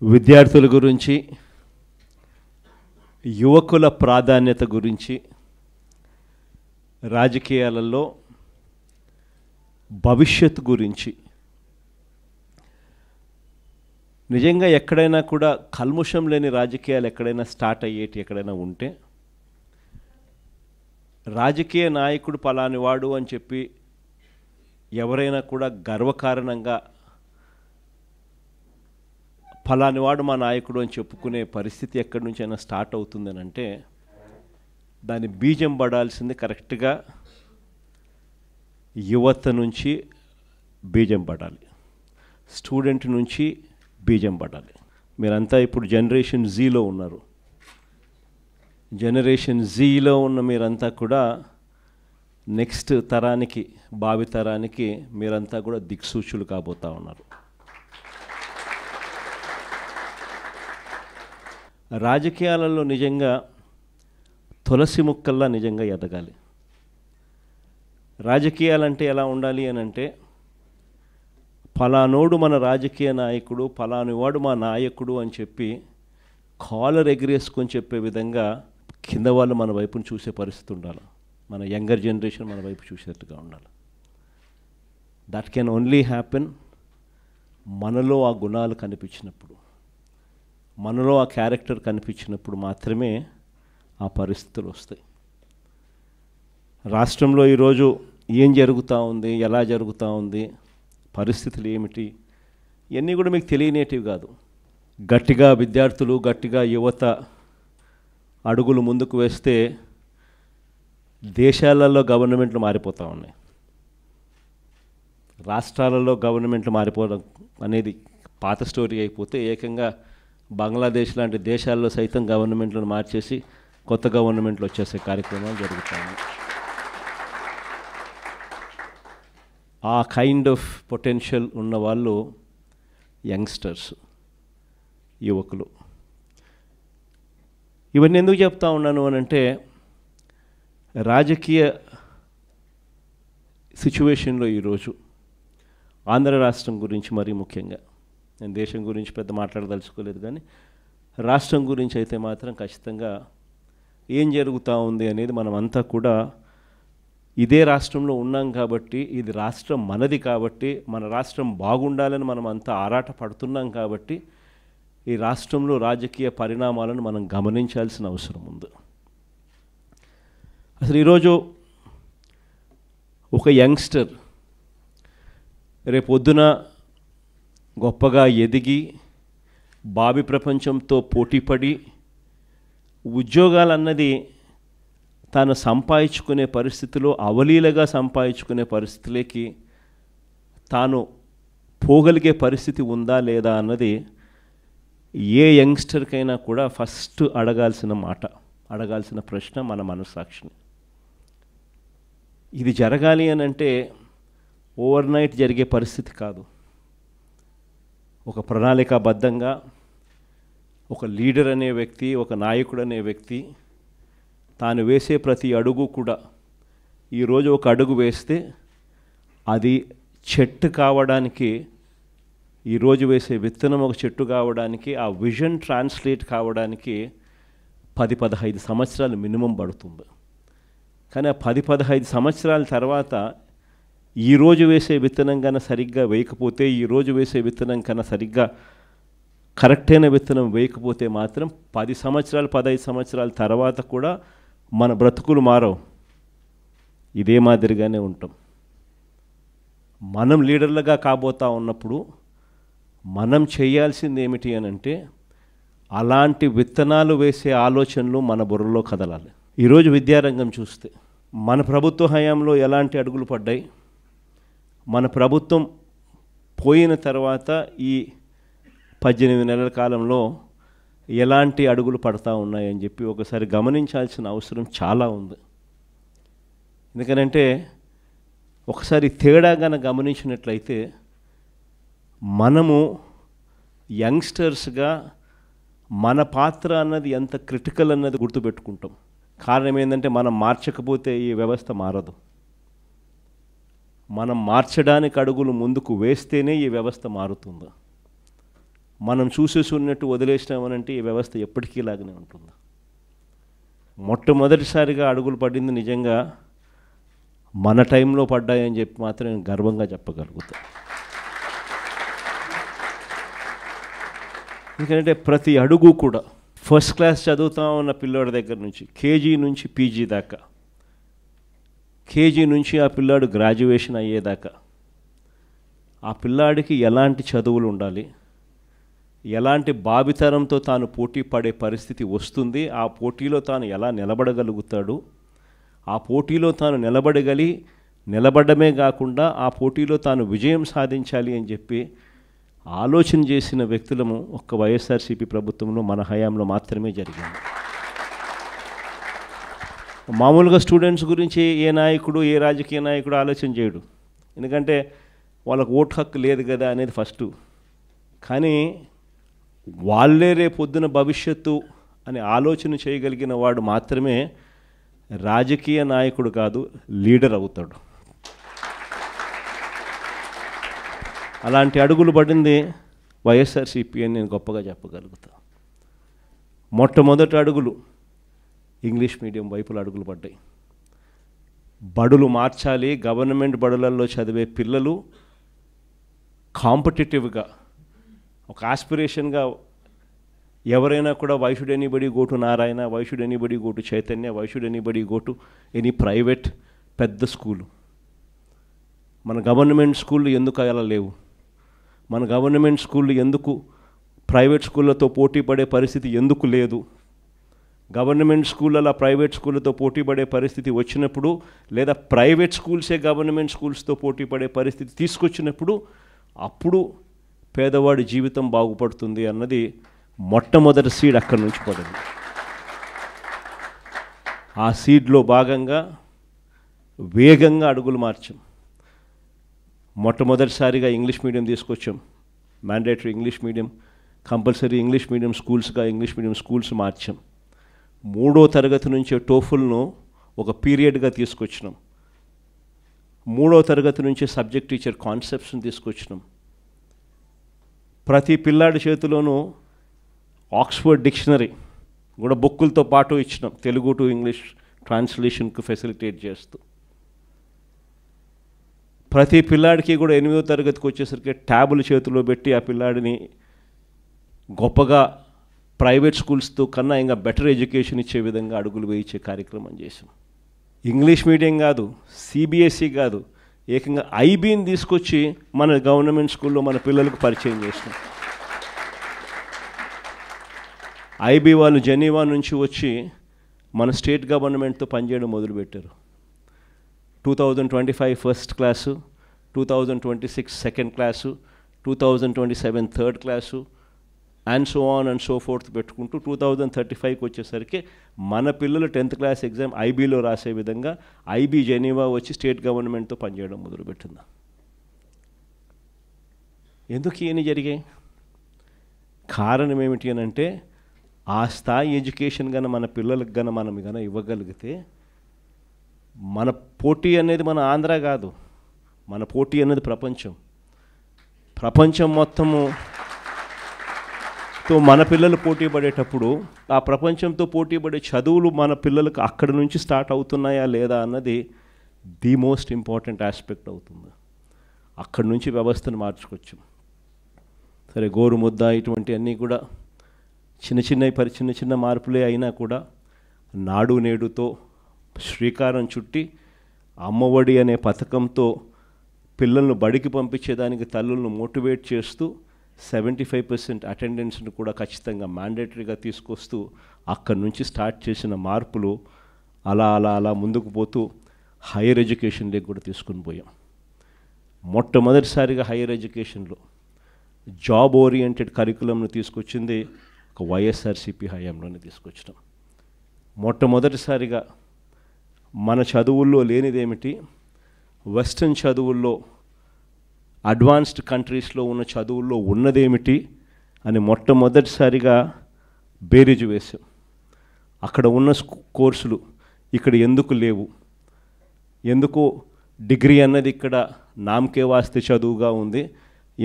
విద్యార్థుల గురించి, యువకుల ప్రాధాన్యత గురించి, రాజకీయాలలో భవిష్యత్తు గురించి నిజంగా ఎక్కడైనా కూడా కల్ముషం లేని రాజకీయాలు ఎక్కడైనా స్టార్ట్ అయ్యేటి ఎక్కడైనా ఉంటే రాజకీయ నాయకుడు పలానివాడు అని చెప్పి ఎవరైనా కూడా గర్వకారణంగా ఫలానివాడు మా నాయకుడు అని చెప్పుకునే పరిస్థితి ఎక్కడి నుంచి అయినా స్టార్ట్ అవుతుందని అంటే దాని బీజం పడాల్సింది కరెక్ట్గా యువత నుంచి బీజం పడాలి, స్టూడెంట్ నుంచి బీజం పడాలి. మీరంతా ఇప్పుడు జనరేషన్ జీలో ఉన్నారు. జనరేషన్ జీలో ఉన్న మీరంతా కూడా నెక్స్ట్ తరానికి, భావి తరానికి మీరంతా కూడా దిక్సూచులు కాబోతూ ఉన్నారు. రాజకీయాలలో నిజంగా తులసి ముక్కల్లా నిజంగా ఎదగాలి. రాజకీయాలంటే ఎలా ఉండాలి అని అంటే ఫలానోడు మన రాజకీయ నాయకుడు, ఫలానివాడు మా నాయకుడు అని చెప్పి కాలర్ ఎగిరేసుకొని చెప్పే విధంగా కింద వాళ్ళు మన వైపును చూసే పరిస్థితి ఉండాలి. మన యంగర్ జనరేషన్ మన వైపు చూసేట్టుగా ఉండాలి. దట్ కెన్ ఓన్లీ హ్యాపెన్ మనలో ఆ గుణాలు కనిపించినప్పుడు, మనలో ఆ క్యారెక్టర్ కనిపించినప్పుడు మాత్రమే ఆ పరిస్థితులు వస్తాయి. రాష్ట్రంలో ఈరోజు ఏం జరుగుతూ ఉంది, ఎలా జరుగుతూ ఉంది, పరిస్థితులు ఏమిటి, ఇవన్నీ కూడా మీకు తెలియనేటివి కాదు. గట్టిగా విద్యార్థులు, గట్టిగా యువత అడుగులు ముందుకు వేస్తే దేశాలలో గవర్నమెంట్లు మారిపోతూ ఉన్నాయి. రాష్ట్రాలలో గవర్నమెంట్లు మారిపోవడం అనేది పాత స్టోరీ అయిపోతే ఏకంగా బంగ్లాదేశ్ లాంటి దేశాల్లో సైతం గవర్నమెంట్లను మార్చేసి కొత్త గవర్నమెంట్లు వచ్చేసే కార్యక్రమాలు జరుగుతాయి. ఆ కైండ్ ఆఫ్ పొటెన్షియల్ ఉన్నవాళ్ళు యంగ్స్టర్స్, యువకులు. ఇవన్నీ ఎందుకు చెప్తా ఉన్నాను అని అంటే రాజకీయ సిచ్యువేషన్లో ఈరోజు ఆంధ్ర రాష్ట్రం గురించి మరీ ముఖ్యంగా, నేను దేశం గురించి పెద్ద మాట్లాడదలుచుకోలేదు కానీ రాష్ట్రం గురించి అయితే మాత్రం ఖచ్చితంగా ఏం జరుగుతూ ఉంది అనేది మనం అంతా కూడా ఇదే రాష్ట్రంలో ఉన్నాం కాబట్టి, ఇది రాష్ట్రం మనది కాబట్టి, మన రాష్ట్రం బాగుండాలని మనం అంతా ఆరాట పడుతున్నాం కాబట్టి ఈ రాష్ట్రంలో రాజకీయ పరిణామాలను మనం గమనించాల్సిన అవసరం ఉంది. అసలు ఈరోజు ఒక యంగ్స్టర్ రేపొద్దున గొప్పగా ఎదిగి భావి ప్రపంచంతో పోటీపడి ఉద్యోగాలన్నది తాను సంపాదించుకునే పరిస్థితిలో అవలీలగా సంపాదించుకునే పరిస్థితిలోకి తాను పోగలిగే పరిస్థితి ఉందా లేదా అన్నది ఏ యంగ్స్టర్కైనా కూడా ఫస్ట్ అడగాల్సిన మాట, అడగాల్సిన ప్రశ్న మన మనస్సాక్షిని. ఇది జరగాలి అని అంటే ఓవర్ నైట్ జరిగే పరిస్థితి కాదు. ఒక ప్రణాళికాబద్ధంగా ఒక లీడర్ అనే వ్యక్తి, ఒక నాయకుడు అనే వ్యక్తి తాను వేసే ప్రతి అడుగు కూడా ఈరోజు ఒక అడుగు వేస్తే అది చెట్టు కావడానికి, ఈరోజు వేసే విత్తనం ఒక చెట్టు కావడానికి, ఆ విజన్ ట్రాన్స్లేట్ కావడానికి 10-15 సంవత్సరాలు మినిమం పడుతుంది. కానీ ఆ 10-15 సంవత్సరాల తర్వాత ఈరోజు వేసే విత్తనం కన్నా సరిగ్గా వేయకపోతే, ఈరోజు వేసే విత్తనం కన్నా సరిగ్గా కరెక్ట్ అయిన విత్తనం వేయకపోతే మాత్రం 10 సంవత్సరాలు 15 సంవత్సరాల తర్వాత కూడా మన బ్రతుకులు మారవు, ఇదే మాదిరిగానే ఉంటాం. మనం లీడర్లుగా కాబోతా ఉన్నప్పుడు మనం చేయాల్సింది ఏమిటి అని అంటే అలాంటి విత్తనాలు వేసే ఆలోచనలు మన బుర్రలో కదలాలి. ఈరోజు విద్యారంగం చూస్తే మన ప్రభుత్వ హయాంలో ఎలాంటి అడుగులు పడ్డాయి, మన ప్రభుత్వం పోయిన తర్వాత ఈ 18 నెలల కాలంలో ఎలాంటి అడుగులు పడతా ఉన్నాయని చెప్పి ఒకసారి గమనించాల్సిన అవసరం చాలా ఉంది. ఎందుకనంటే ఒకసారి తేడాగాన గమనించినట్లయితే మనము యంగ్స్టర్స్గా మన పాత్ర అన్నది ఎంత క్రిటికల్ అన్నది గుర్తుపెట్టుకుంటాం. కారణం ఏంటంటే మనం మార్చకపోతే ఈ వ్యవస్థ మారదు. మనం మార్చడానికి అడుగులు ముందుకు వేస్తేనే ఈ వ్యవస్థ మారుతుంది. మనం చూసేసి ఉన్నట్టు వదిలేసినామనంటే ఈ వ్యవస్థ ఎప్పటికీ ఇలాగనే ఉంటుంది. మొట్టమొదటిసారిగా అడుగులు పడింది నిజంగా మన టైంలో పడ్డాయని చెప్పి మాత్రం నేను గర్వంగా చెప్పగలుగుతాను. ఎందుకంటే ప్రతి అడుగు కూడా ఫస్ట్ క్లాస్ చదువుతా ఉన్న పిల్లాడి దగ్గర నుంచి కేజీ నుంచి పీజీ దాకా, కేజీ నుంచి ఆ పిల్లాడు గ్రాడ్యుయేషన్ అయ్యేదాకా ఆ పిల్లాడికి ఎలాంటి చదువులు ఉండాలి, ఎలాంటి భావితరంతో తాను పోటీ పడే పరిస్థితి వస్తుంది, ఆ పోటీలో తాను ఎలా నిలబడగలుగుతాడు, ఆ పోటీలో తాను నిలబడమే కాకుండా ఆ పోటీలో తాను విజయం సాధించాలి అని చెప్పి ఆలోచన చేసిన వ్యక్తులము ఒక్క వైఎస్ఆర్సీపీ ప్రభుత్వంలో మన హయాంలో మాత్రమే జరిగింది. మామూలుగా స్టూడెంట్స్ గురించి ఏ నాయకుడు, ఏ రాజకీయ నాయకుడు ఆలోచన చేయడు, ఎందుకంటే వాళ్ళకు ఓటు హక్కు లేదు కదా అనేది ఫస్ట్. కానీ వాళ్ళే రేపొద్దున భవిష్యత్తు అని ఆలోచన చేయగలిగిన వాడు మాత్రమే రాజకీయ నాయకుడు కాదు, లీడర్ అవుతాడు. అలాంటి అడుగులు పడింది వైఎస్ఆర్సీపీ అని నేను గొప్పగా చెప్పగలుగుతా. మొట్టమొదటి అడుగులు ఇంగ్లీష్ మీడియం వైపులో అడుగులు పడ్డాయి. బడులు మార్చాలి, గవర్నమెంట్ బడులలో చదివే పిల్లలు కాంపిటేటివ్గా ఒక ఆస్పిరేషన్గా ఎవరైనా కూడా why should anybody go to Narayana, why should anybody go to Chaitanya, why should anybody go to any private పెద్ద స్కూలు. మన గవర్నమెంట్ స్కూళ్ళు ఎందుకు అలా లేవు, మన గవర్నమెంట్ స్కూళ్ళు ఎందుకు ప్రైవేట్ స్కూళ్ళతో పోటీ పడే పరిస్థితి ఎందుకు లేదు, గవర్నమెంట్ స్కూళ్ళలో ప్రైవేట్ స్కూళ్ళతో పోటీ పడే పరిస్థితి వచ్చినప్పుడు, లేదా ప్రైవేట్ స్కూల్సే గవర్నమెంట్ స్కూల్స్తో పోటీ పడే పరిస్థితి తీసుకొచ్చినప్పుడు అప్పుడు పేదవాడి జీవితం బాగుపడుతుంది అన్నది మొట్టమొదటి సీడ్ అక్కడి నుంచి పడింది. ఆ సీడ్లో భాగంగా వేగంగా అడుగులు మార్చాం. మొట్టమొదటిసారిగా ఇంగ్లీష్ మీడియం తీసుకొచ్చాం, mandatory English medium, compulsory English medium స్కూల్స్గా ఇంగ్లీష్ మీడియం స్కూల్స్ మార్చాం. 3వ తరగతి నుంచే టోఫుల్ను ఒక పీరియడ్గా తీసుకొచ్చినాం. 3వ తరగతి నుంచే సబ్జెక్ట్ టీచర్ కాన్సెప్ట్స్ని తీసుకొచ్చినాం. ప్రతి పిల్లాడి చేతిలోనూ ఆక్స్ఫర్డ్ డిక్షనరీ కూడా బుక్కులతో పాటు ఇచ్చినాం, తెలుగు టు ఇంగ్లీష్ ట్రాన్స్లేషన్కు ఫెసిలిటేట్ చేస్తూ. ప్రతి పిల్లాడికి కూడా 8వ తరగతికి వచ్చేసరికి ట్యాబులు చేతిలో పెట్టి ఆ పిల్లాడిని గొప్పగా ప్రైవేట్ స్కూల్స్తో కన్నా ఇంకా బెటర్ ఎడ్యుకేషన్ ఇచ్చే విధంగా అడుగులు వేయించే కార్యక్రమం చేసాం. ఇంగ్లీష్ మీడియం కాదు, సిబిఎస్ఈ కాదు, ఏకంగా ఐబీని తీసుకొచ్చి మన గవర్నమెంట్ స్కూల్లో మన పిల్లలకు పరిచయం చేసినాం. ఐబీ వాళ్ళు జెనీవా నుంచి వచ్చి మన స్టేట్ గవర్నమెంట్తో పనిచేయడం మొదలుపెట్టారు. 2025 first class, 2026 second class, 2027 third class and so on and so fourth పెట్టుకుంటూ 2035కి వచ్చేసరికి మన పిల్లలు 10th క్లాస్ ఎగ్జామ్ ఐబీలో రాసే విధంగా ఐబీ జెనీవా వచ్చి స్టేట్ గవర్నమెంట్తో పనిచేయడం మొదలుపెట్టింది. ఎందుకు ఇవన్నీ జరిగాయి? కారణం ఏమిటి అని అంటే, ఆ స్థాయి ఎడ్యుకేషన్ కన్నా మన పిల్లలకు కన్నా మనం కన్నా ఇవ్వగలిగితే, మన పోటీ అనేది మన ఆంధ్ర కాదు, మన పోటీ అనేది ప్రపంచం మొత్తము తో మన పిల్లలు పోటీ పడేటప్పుడు ఆ ప్రపంచంతో పోటీ పడే చదువులు మన పిల్లలకు అక్కడి నుంచి స్టార్ట్ అవుతున్నాయా లేదా అన్నది ది మోస్ట్ ఇంపార్టెంట్ ఆస్పెక్ట్ అవుతుంది. అక్కడి నుంచి వ్యవస్థను మార్చుకోవచ్చు. సరే, గోరుముద్ద ఇటువంటి అన్నీ కూడా చిన్న చిన్న మార్పులే అయినా కూడా నాడు నేడుతో శ్రీకారం చుట్టి అమ్మఒడి అనే పథకంతో పిల్లలను బడికి పంపించేదానికి తల్లులను మోటివేట్ చేస్తూ 75% అటెండెన్స్ను కూడా ఖచ్చితంగా మ్యాండేటరీగా తీసుకొస్తూ అక్కడి నుంచి స్టార్ట్ చేసిన మార్పులు అలా ముందుకు పోతూ హైయర్ ఎడ్యుకేషన్లోకి కూడా తీసుకుని పోయాం. మొట్టమొదటిసారిగా హైయర్ ఎడ్యుకేషన్లో జాబ్ ఓరియంటెడ్ కరికులంను తీసుకొచ్చింది ఒక వైఎస్ఆర్సీపీ హయాంలోనే తీసుకొచ్చినాం. మొట్టమొదటిసారిగా మన చదువుల్లో లేనిదేమిటి, వెస్టర్న్ చదువుల్లో అడ్వాన్స్డ్ కంట్రీస్లో ఉన్న చదువుల్లో ఉన్నదేమిటి అని మొట్టమొదటిసారిగా బేరీజు వేసాం. అక్కడ ఉన్న కోర్సులు ఇక్కడ ఎందుకు లేవు, ఎందుకు డిగ్రీ అన్నది ఇక్కడ నామకే వాస్తే చదువుగా ఉంది,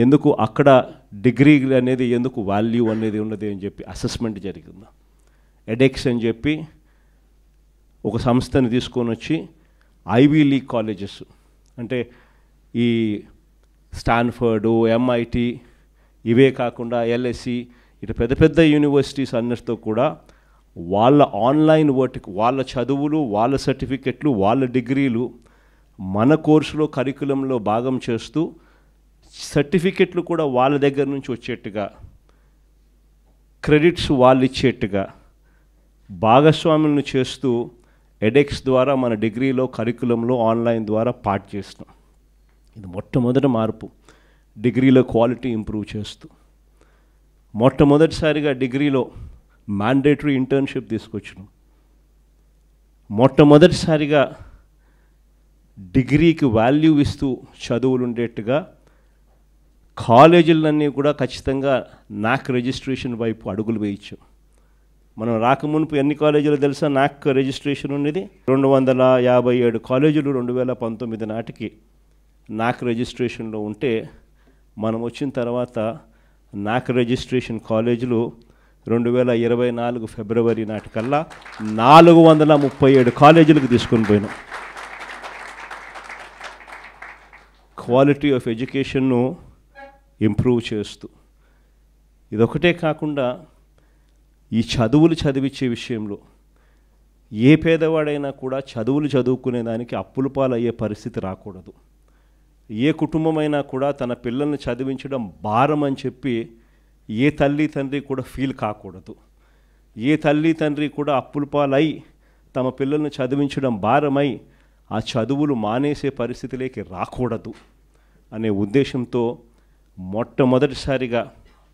ఎందుకు అక్కడ డిగ్రీ అనేది ఎందుకు వాల్యూ అనేది ఉన్నది అని చెప్పి అసెస్మెంట్ జరిగింది. ఎడెక్స్ అని చెప్పి ఒక సంస్థని తీసుకొని వచ్చి ఐవీ లీగ్ కాలేజెస్ అంటే ఈ స్టాన్ఫర్డు, ఎంఐటి, ఇవే కాకుండా ఎల్ఎస్సి, ఇటు పెద్ద పెద్ద యూనివర్సిటీస్ అన్నిటితో కూడా వాళ్ళ ఆన్లైన్ వర్క్, వాళ్ళ చదువులు, వాళ్ళ సర్టిఫికెట్లు, వాళ్ళ డిగ్రీలు మన కోర్సులో కరికులంలో భాగం చేస్తూ సర్టిఫికెట్లు కూడా వాళ్ళ దగ్గర నుంచి వచ్చేట్టుగా, క్రెడిట్స్ వాళ్ళు ఇచ్చేట్టుగా భాగస్వాములను చేస్తూ ఎడెక్స్ ద్వారా మన డిగ్రీలో కరికులంలో ఆన్లైన్ ద్వారా పార్ట్ చేస్తాం. ఇది మొట్టమొదటి మార్పు. డిగ్రీలో క్వాలిటీ ఇంప్రూవ్ చేస్తూ మొట్టమొదటిసారిగా డిగ్రీలో మ్యాండేటరీ ఇంటర్న్షిప్ తీసుకొచ్చినాం. మొట్టమొదటిసారిగా డిగ్రీకి వాల్యూ ఇస్తూ చదువులు ఉండేట్టుగా కాలేజీలన్నీ కూడా ఖచ్చితంగా నాక్ రిజిస్ట్రేషన్ వైపు అడుగులు వేయించాం. మనం రాకమునుపు ఎన్ని కాలేజీలు తెలుసా నాక్ రిజిస్ట్రేషన్ ఉండేది? 257 కాలేజీలు 2019 నాటికి నాక్ రిజిస్ట్రేషన్లో ఉంటే, మనం వచ్చిన తర్వాత నాక్ రిజిస్ట్రేషన్ కాలేజీలు 2024 ఫిబ్రవరి నాటికల్లా 437 కాలేజీలకు తీసుకొని పోయినాం. క్వాలిటీ ఆఫ్ ఎడ్యుకేషన్ను ఇంప్రూవ్ చేస్తూ, ఇదొకటే కాకుండా ఈ చదువులు చదివించే విషయంలో ఏ పేదవాడైనా కూడా చదువులు చదువుకునేదానికి అప్పుల పాలయ్యే పరిస్థితి రాకూడదు. ఏ కుటుంబమైనా కూడా తన పిల్లల్ని చదివించడం భారం అని చెప్పి ఏ తల్లి తండ్రి కూడా ఫీల్ కాకూడదు. ఏ తల్లి తండ్రి కూడా అప్పుల పాలై తమ పిల్లల్ని చదివించడం భారమై ఆ చదువులు మానేసే పరిస్థితిలోకి రాకూడదు అనే ఉద్దేశంతో మొట్టమొదటిసారిగా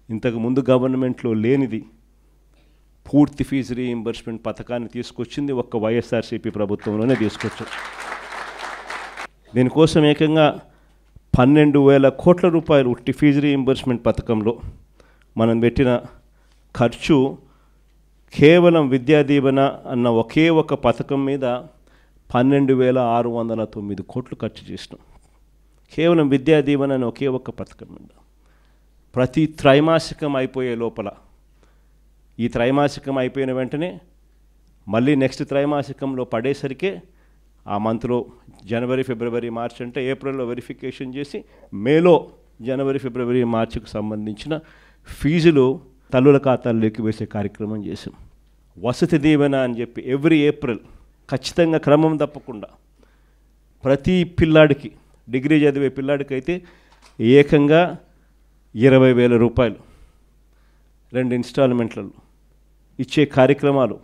ఇంతకుముందు గవర్నమెంట్లో లేనిది పూర్తి ఫీజు రీయింబర్స్మెంట్ పథకాన్ని తీసుకొచ్చింది ఒక్క వైఎస్ఆర్సీపీ ప్రభుత్వంలోనే తీసుకొచ్చారు. దీనికోసం ఏకంగా 12,000 కోట్ల రూపాయలు ఉట్టి ఫీజు రీయింబర్స్మెంట్ పథకంలో మనం పెట్టిన ఖర్చు కేవలం విద్యా దీవెన అన్న ఒకే ఒక పథకం మీద 12,609 కోట్లు ఖర్చు చేసినాం. కేవలం విద్యా దీవెన అని ఒకే ఒక్క పథకం మీద. ప్రతి త్రైమాసికం అయిపోయే లోపల, ఈ త్రైమాసికం అయిపోయిన వెంటనే మళ్ళీ నెక్స్ట్ త్రైమాసికంలో పడేసరికే ఆ మంత్లో జనవరి, ఫిబ్రవరి, మార్చ్ అంటే ఏప్రిల్లో వెరిఫికేషన్ చేసి మేలో జనవరి, ఫిబ్రవరి, మార్చికి సంబంధించిన ఫీజులు తల్లుల ఖాతాల్లోకి వేసే కార్యక్రమం చేసాం. వసతి దీవెన అని చెప్పి ఎవ్రీ ఏప్రిల్ ఖచ్చితంగా క్రమం తప్పకుండా ప్రతి పిల్లాడికి, డిగ్రీ చదివే పిల్లాడికి అయితే ఏకంగా 20,000 రూపాయలు 2 ఇన్స్టాల్మెంట్లలో ఇచ్చే కార్యక్రమాలు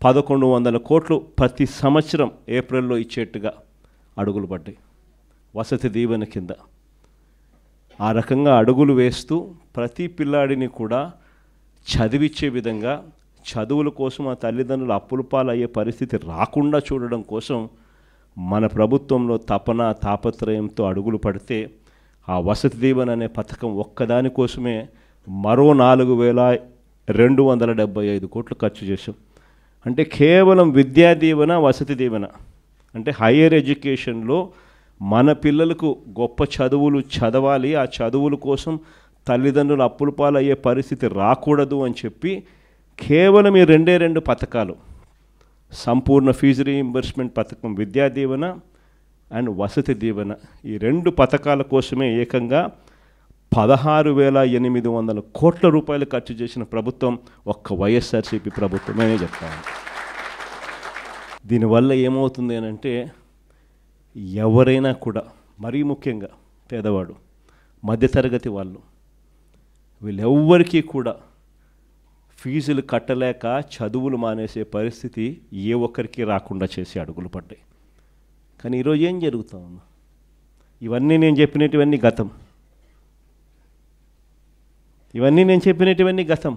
1,100 కోట్లు ప్రతి సంవత్సరం ఏప్రిల్లో ఇచ్చేట్టుగా అడుగులు పడ్డాయి వసతి దీవెన కింద. ఆ రకంగా అడుగులు వేస్తూ ప్రతి పిల్లాడిని కూడా చదివించే విధంగా, చదువుల కోసం ఆ తల్లిదండ్రులు అప్పుల పాలయ్యే పరిస్థితి రాకుండా చూడడం కోసం మన ప్రభుత్వంలో తపన తాపత్రయంతో అడుగులు పడితే ఆ వసతి దీవెన అనే పథకం ఒక్కదాని కోసమే మరో 4,275 కోట్లు ఖర్చు చేశాం. అంటే కేవలం విద్యా దీవెన, వసతి దీవెన అంటే హయ్యర్ ఎడ్యుకేషన్లో మన పిల్లలకు గొప్ప చదువులు చదవాలి, ఆ చదువుల కోసం తల్లిదండ్రులు అప్పుల పాలయ్యే పరిస్థితి రాకూడదు అని చెప్పి కేవలం ఈ 2 పథకాలు, సంపూర్ణ ఫీజు రీయింబర్స్మెంట్ పథకం విద్యా దీవెన అండ్ వసతి దీవెన, ఈ 2 పథకాల కోసమే ఏకంగా 16,800 కోట్ల రూపాయలు ఖర్చు చేసిన ప్రభుత్వం ఒక్క వైఎస్ఆర్సీపీ ప్రభుత్వమే చెప్తాను. దీనివల్ల ఏమవుతుంది అని అంటే, ఎవరైనా కూడా, మరీ ముఖ్యంగా పేదవాడు, మధ్యతరగతి వాళ్ళు, వీళ్ళెవ్వరికీ కూడా ఫీజులు కట్టలేక చదువులు మానేసే పరిస్థితి ఏ ఒక్కరికి రాకుండా చేసి అడుగులు పడ్డాయి. కానీ ఈరోజు ఏం జరుగుతా ఉంది? ఇవన్నీ నేను చెప్పినటువన్నీ గతం.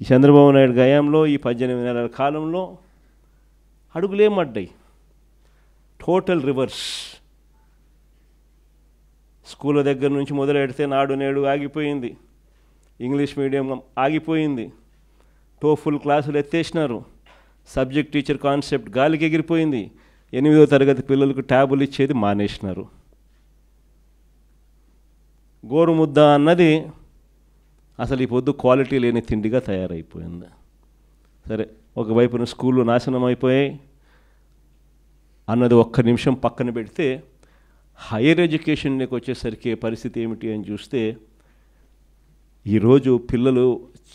ఈ చంద్రబాబు నాయుడు గయాంలో, ఈ 18 నెలల కాలంలో అడుగులేమడ్డాయి. Total reverse. స్కూళ్ళ దగ్గర నుంచి మొదలెడితే నాడు నేడు ఆగిపోయింది, ఇంగ్లీష్ మీడియం ఆగిపోయింది, టోఫుల్ క్లాసులు ఎత్తేసినారు, సబ్జెక్ట్ టీచర్ కాన్సెప్ట్ గాలికి ఎగిరిపోయింది, 8వ తరగతి పిల్లలకు ట్యాబులు ఇచ్చేది మానేసినారు. గోరుముద్ద అన్నది అసలు ఈ పొద్దు క్వాలిటీ లేని తిండిగా తయారైపోయింది. సరే, ఒకవైపున స్కూళ్ళు నాశనం అయిపోయాయి అన్నది ఒక్క నిమిషం పక్కన పెడితే, హైయర్ ఎడ్యుకేషన్కి వచ్చేసరికి పరిస్థితి ఏమిటి అని చూస్తే, ఈరోజు పిల్లలు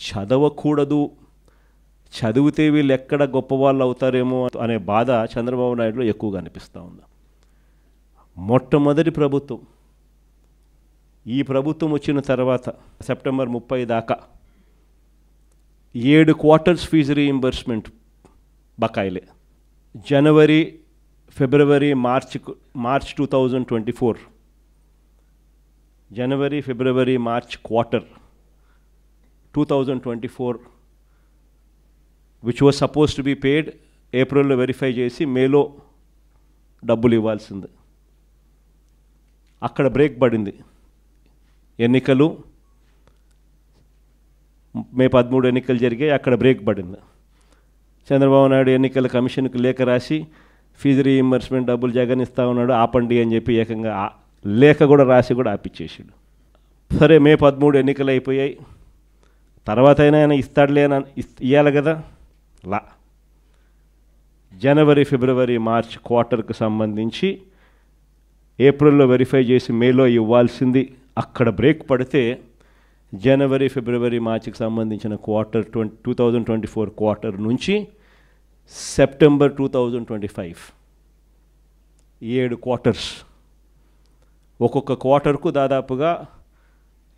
చదవకూడదు, చదివితే వీళ్ళు ఎక్కడ గొప్పవాళ్ళు అవుతారేమో అనే బాధ చంద్రబాబు నాయుడులో ఎక్కువగా అనిపిస్తూ ఉంది. మొట్టమొదటి ప్రభుత్వం, ఈ ప్రభుత్వం వచ్చిన తర్వాత సెప్టెంబర్ 30 దాకా 7 క్వార్టర్స్ ఫీజు రీయింబర్స్మెంట్ బకాయిలే. January, February, March 2024, January, February, March quarter 2024 which was suppose to be paid, ఏప్రిల్లో వెరిఫై చేసి మేలో డబ్బులు ఇవ్వాల్సింది. అక్కడ బ్రేక్ పడింది. ఎన్నికలు మే 13 ఎన్నికలు జరిగాయి, అక్కడ బ్రేక్ పడింది. చంద్రబాబు నాయుడు ఎన్నికల కమిషన్కి లేఖ రాసి ఫీజు రీయింబర్స్మెంట్ డబ్బులు జగన్ ఇస్తా ఉన్నాడు, ఆపండి అని చెప్పి ఏకంగా లేఖ కూడా రాసి కూడా ఆపిచ్చేసాడు. సరే, మే 13 ఎన్నికలు అయిపోయాయి, తర్వాత అయినా ఆయన ఇస్తాడులే అని ఇవ్వాలి కదా. జనవరి, ఫిబ్రవరి, మార్చ్ క్వార్టర్కు సంబంధించి ఏప్రిల్లో వెరిఫై చేసి మేలో ఇవ్వాల్సింది అక్కడ బ్రేక్ పడితే, జనవరి, ఫిబ్రవరి, మార్చికి సంబంధించిన క్వార్టర్ 2024 క్వార్టర్ నుంచి సెప్టెంబర్ 2025 7 క్వార్టర్స్, ఒక్కొక్క క్వార్టర్కు దాదాపుగా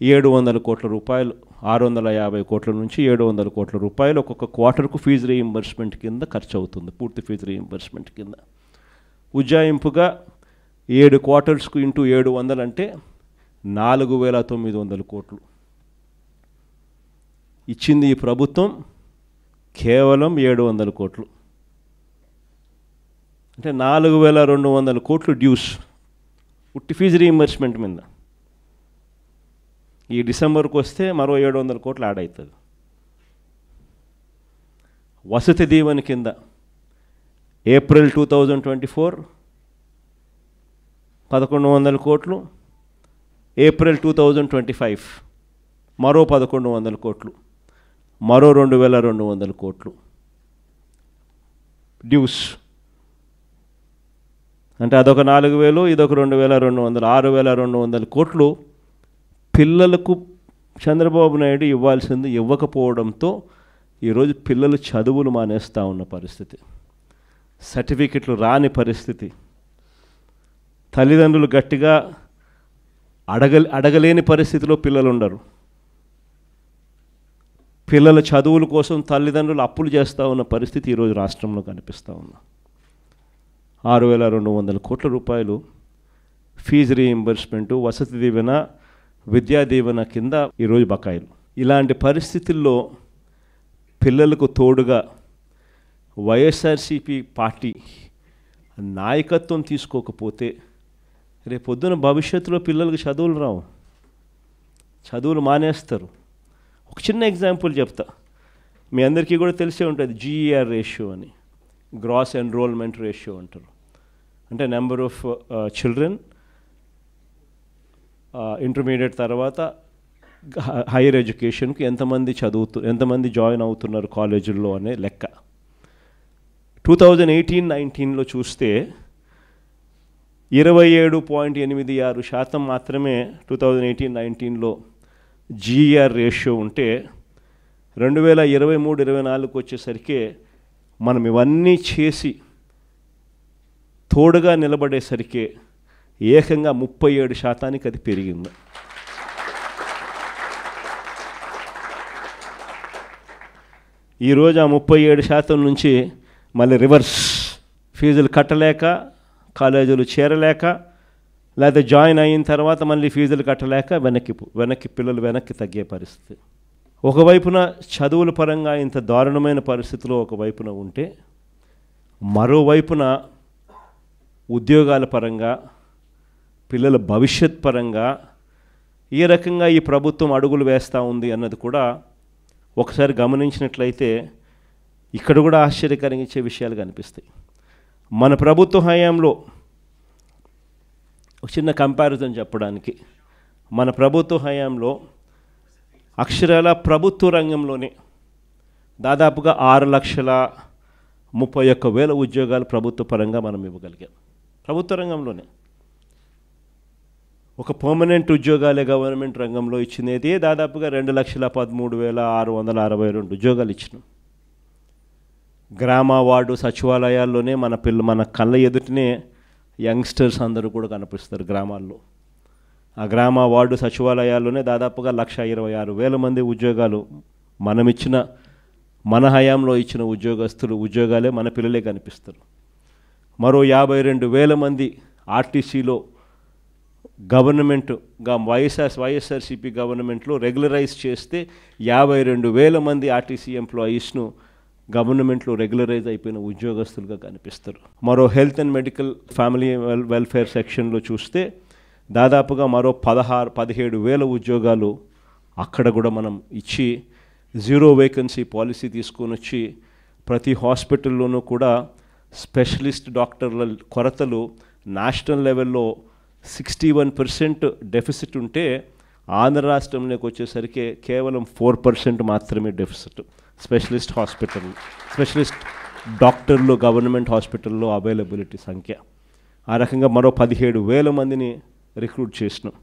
700 కోట్ల రూపాయలు, 650 కోట్ల నుంచి 700 కోట్ల రూపాయలు ఒక్కొక్క క్వార్టర్కు ఫీజు రీయింబర్స్మెంట్ కింద ఖర్చు అవుతుంది, పూర్తి ఫీజు రీయింబర్స్మెంట్ కింద. ఉజ్జాయింపుగా 7 క్వార్టర్స్కు ఇంటూ 700 అంటే 4,900 కోట్లు ఇచ్చింది ఈ ప్రభుత్వం. కేవలం 700 కోట్లు అంటే 4,200 కోట్లు డ్యూస్ ఉట్టి ఫీజు రీయింబర్స్మెంట్ మీద. ఈ డిసెంబర్కి వస్తే మరో 700 కోట్లు యాడ్ అవుతుంది. వసతి దీవెన కింద ఏప్రిల్ 2024 1,100 కోట్లు, ఏప్రిల్ 2025 మరో 1,100 కోట్లు, మరో 2,200 కోట్లు డ్యూస్. అంటే అదొక 4,000, ఇదొక 2,200, 6,200 కోట్లు పిల్లలకు చంద్రబాబు నాయుడు ఇవ్వాల్సింది ఇవ్వకపోవడంతో ఈరోజు పిల్లలు చదువులు మానేస్తూ ఉన్న పరిస్థితి, సర్టిఫికెట్లు రాని పరిస్థితి, తల్లిదండ్రులు గట్టిగా అడగలేని పరిస్థితిలో పిల్లలు ఉండరు. పిల్లల చదువుల కోసం తల్లిదండ్రులు అప్పులు చేస్తూ ఉన్న పరిస్థితి ఈరోజు రాష్ట్రంలో కనిపిస్తూ ఉంది. 6,200 కోట్ల రూపాయలు ఫీజు రీయింబర్స్మెంటు, వసతి దీవెన, విద్యా దీవెన కింద ఈరోజు బకాయిలు. ఇలాంటి పరిస్థితుల్లో పిల్లలకు తోడుగా వైఎస్ఆర్సీపీ పార్టీ నాయకత్వం తీసుకోకపోతే రేపొద్దున భవిష్యత్తులో పిల్లలకు చదువులు రావు, చదువులు మానేస్తారు. ఒక చిన్న ఎగ్జాంపుల్ చెప్తా, మీ అందరికీ కూడా తెలిసే ఉంటుంది, GER రేషియో అని, గ్రాస్ ఎన్రోల్మెంట్ రేషియో అంటారు. అంటే నెంబర్ ఆఫ్ చిల్డ్రన్ ఇంటర్మీడియట్ తర్వాత హైయర్ ఎడ్యుకేషన్కి ఎంతమంది జాయిన్ అవుతున్నారు కాలేజీల్లో అనే లెక్క. 2018-19లో చూస్తే 27.86% మాత్రమే 2018-19లో GER రేషియో ఉంటే 2023-24 వచ్చేసరికి మనం ఇవన్నీ చేసి తోడుగా నిలబడేసరికి ఏకంగా 37% అది పెరిగింది. ఈరోజు ఆ 37% నుంచి మళ్ళీ రివర్స్, ఫీజులు కట్టలేక, కాలేజీలు చేరలేక, లేకపోతే జాయిన్ అయిన తర్వాత మళ్ళీ ఫీజులు కట్టలేక పిల్లలు వెనక్కి తగ్గే పరిస్థితి. ఒకవైపున చదువుల పరంగా ఇంత దారుణమైన పరిస్థితిలో ఒకవైపున ఉంటే, మరోవైపున ఉద్యోగాల పరంగా, పిల్లల భవిష్యత్ పరంగా ఏ రకంగా ఈ ప్రభుత్వం అడుగులు వేస్తూ ఉంది అన్నది కూడా ఒకసారి గమనించినట్లయితే ఇక్కడ కూడా ఆశ్చర్యకరంగా ఇచ్చే విషయాలు కనిపిస్తాయి. మన ప్రభుత్వ హయాంలో ఒక చిన్న కంపారిజన్ చెప్పడానికి, మన ప్రభుత్వ హయాంలో అక్షరాల ప్రభుత్వ రంగంలోనే దాదాపుగా 6,31,000 ఉద్యోగాలు ప్రభుత్వ పరంగా మనం ఇవ్వగలిగాం. ప్రభుత్వ రంగంలోనే ఒక పర్మనెంట్ ఉద్యోగాలే గవర్నమెంట్ రంగంలో ఇచ్చినది దాదాపుగా 2,13,662 ఉద్యోగాలు ఇచ్చినాం. గ్రామ వార్డు సచివాలయాల్లోనే మన కళ్ళ ఎదుటనే యంగ్స్టర్స్ అందరూ కూడా కనిపిస్తారు గ్రామాల్లో. ఆ గ్రామ వార్డు సచివాలయాల్లోనే దాదాపుగా 1,26,000 మంది ఉద్యోగాలు మన హయాంలో ఇచ్చిన ఉద్యోగాలే మన పిల్లలే కనిపిస్తారు. మరో 52,000 మంది ఆర్టీసీలో గవర్నమెంట్గా వైఎస్ఆర్సీపీ గవర్నమెంట్లో రెగ్యులరైజ్ చేస్తే 52,000 మంది ఆర్టీసీ ఎంప్లాయీస్ను గవర్నమెంట్లో రెగ్యులరైజ్ అయిపోయిన ఉద్యోగస్తులుగా కనిపిస్తారు. మరో health and medical family welfare సెక్షన్లో చూస్తే దాదాపుగా మరో 17,000 ఉద్యోగాలు అక్కడ కూడా మనం ఇచ్చి జీరో వేకెన్సీ పాలసీ తీసుకొని వచ్చి ప్రతి హాస్పిటల్లోనూ కూడా స్పెషలిస్ట్ డాక్టర్ల కొరతలు నేషనల్ లెవెల్లో 61% డెఫిసిట్ ఉంటే ఆంధ్ర రాష్ట్రంలోకి వచ్చేసరికి కేవలం 4% మాత్రమే డెఫిసిట్. స్పెషలిస్ట్ డాక్టర్లు గవర్నమెంట్ హాస్పిటల్లో అవైలబిలిటీ సంఖ్య. ఆ రకంగా మరో 17,000 మందిని రిక్రూట్ చేసినాం.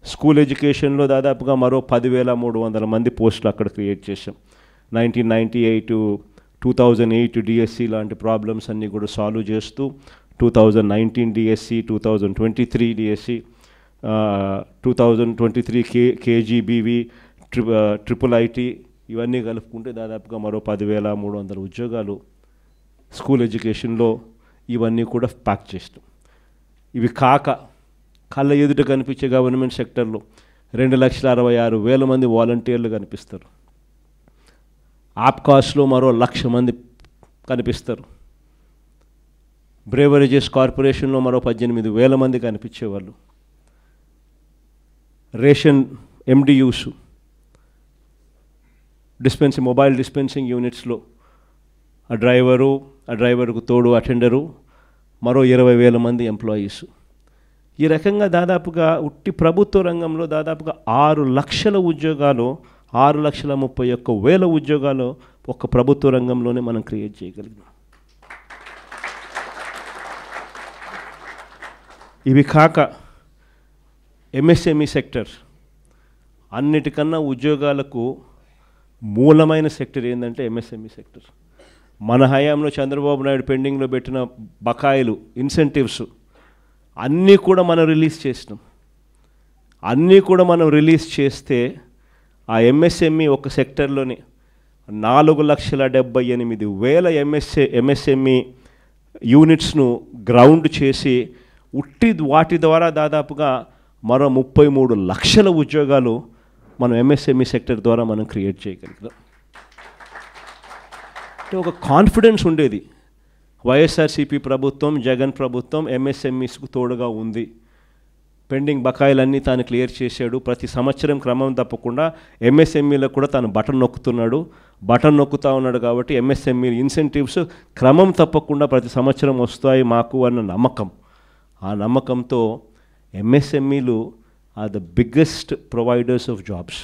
స్కూల్ ఎడ్యుకేషన్లో దాదాపుగా మరో 10,300 మంది పోస్టులు అక్కడ క్రియేట్ చేసాం. 1998 2008 డిఎస్సి లాంటి ప్రాబ్లమ్స్ అన్నీ కూడా సాల్వ్ చేస్తూ 2019 DSC, 2023 DSC, 2023 KGBV, triple IT ఇవన్నీ కలుపుకుంటే దాదాపుగా మరో 10,300 ఉద్యోగాలు స్కూల్ ఎడ్యుకేషన్లో ఇవన్నీ కూడా ప్యాక్ చేస్తాం. ఇవి కాక కళ్ళ ఎదుట కనిపించే గవర్నమెంట్ సెక్టర్లో 2,66,000 మంది వాలంటీర్లు కనిపిస్తారు. ఆప్కాస్లో మరో 1,00,000 మంది కనిపిస్తారు. బ్రేవరేజెస్ కార్పొరేషన్లో మరో 18,000 మంది కనిపించేవాళ్ళు. రేషన్ ఎండియూస్ మొబైల్ డిస్పెన్సింగ్ యూనిట్స్లో ఆ డ్రైవరుకు తోడు అటెండరు మరో 20,000 మంది ఎంప్లాయీస్. ఈ రకంగా దాదాపుగా ఉట్టి ప్రభుత్వ రంగంలో దాదాపుగా 6 లక్షల ఉద్యోగాలు, 6,31,000 ఉద్యోగాలు ఒక్క ప్రభుత్వ రంగంలోనే మనం క్రియేట్ చేయగలిగినాం. ఇవి కాక ఎంఎస్ఎంఈ సెక్టర్ అన్నిటికన్నా ఉద్యోగాలకు మూలమైన సెక్టర్ ఏంటంటే ఎంఎస్ఎంఈ సెక్టర్. మన హయాంలో చంద్రబాబు నాయుడు పెండింగ్లో పెట్టిన బకాయిలు, ఇన్సెంటివ్స్ అన్నీ కూడా మనం రిలీజ్ చేస్తే ఆ ఎంఎస్ఎంఈ ఒక సెక్టర్లోని 4,78,000 ఎంఎస్ఎంఈ యూనిట్స్ను గ్రౌండ్ చేసి వాటి ద్వారా దాదాపుగా మరో 33 లక్షల ఉద్యోగాలు మనం ఎంఎస్ఎంఈ సెక్టర్ ద్వారా మనం క్రియేట్ చేయగలిగాం. అంటే ఒక కాన్ఫిడెన్స్ ఉండేది, వైఎస్ఆర్సీపీ ప్రభుత్వం, జగన్ ప్రభుత్వం ఎంఎస్ఎంఈస్కు తోడుగా ఉంది, పెండింగ్ బకాయిలన్నీ తాను క్లియర్ చేశాడు, ప్రతి సంవత్సరం క్రమం తప్పకుండా ఎంఎస్ఎంఈలకు కూడా తాను బటన్ నొక్కుతూ ఉన్నాడు. కాబట్టి ఎంఎస్ఎంఈ ఇన్సెంటివ్స్ క్రమం తప్పకుండా ప్రతి సంవత్సరం వస్తాయి మాకు అన్న నమ్మకం. ఆ నమ్మకంతో ఎంఎస్ఎంఈలు are the biggest providers of jobs.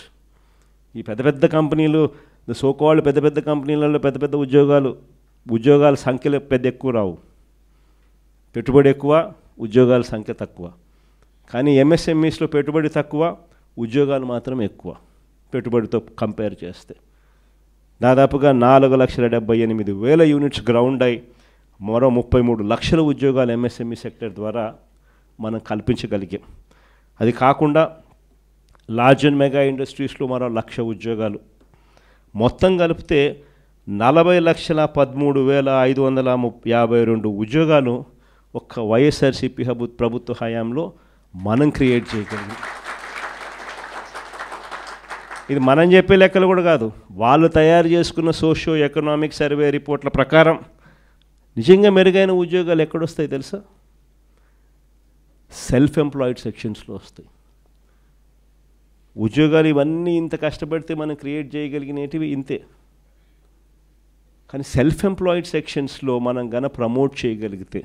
ఈ పెద్ద కంపెనీలు, సోకాల్డ్ పెద్ద కంపెనీలలో పెద్ద ఉద్యోగాల సంఖ్యలు ఎక్కువ రావు, పెట్టుబడి ఎక్కువ, ఉద్యోగాల సంఖ్య తక్కువ. కానీ ఎంఎస్ఎంఈస్లో పెట్టుబడి తక్కువ, ఉద్యోగాలు మాత్రం ఎక్కువ పెట్టుబడితో కంపేర్ చేస్తే. దాదాపుగా 4,78,000 యూనిట్స్ గ్రౌండ్ అయి మరో 33 లక్షల ఉద్యోగాలు ఎంఎస్ఎంఈ సెక్టర్ ద్వారా మనం కల్పించగలిగాం. అది కాకుండా లార్జ్ అండ్ మెగా ఇండస్ట్రీస్లో మరో 1,00,000 ఉద్యోగాలు, మొత్తం కలిపితే 40,13,552 ఉద్యోగాలు ఒక్క వైఎస్ఆర్సీపీ ప్రభుత్వ హయాంలో మనం క్రియేట్ చేయగలిగాం. ఇది మనం చెప్పే లెక్కలు కూడా కాదు, వాళ్ళు తయారు చేసుకున్న సోషియో ఎకనామిక్ సర్వే రిపోర్ట్ల ప్రకారం నిజంగా మెరుగైన ఉద్యోగాలు ఎక్కడొస్తాయి తెలుసా? సెల్ఫ్ ఎంప్లాయిడ్ సెక్షన్స్లో వస్తాయి ఉద్యోగాలు. ఇవన్నీ ఇంత కష్టపడితే మనం క్రియేట్ చేయగలిగినవి ఇంతే. కానీ సెల్ఫ్ ఎంప్లాయిడ్ సెక్షన్స్లో మనం ప్రమోట్ చేయగలిగితే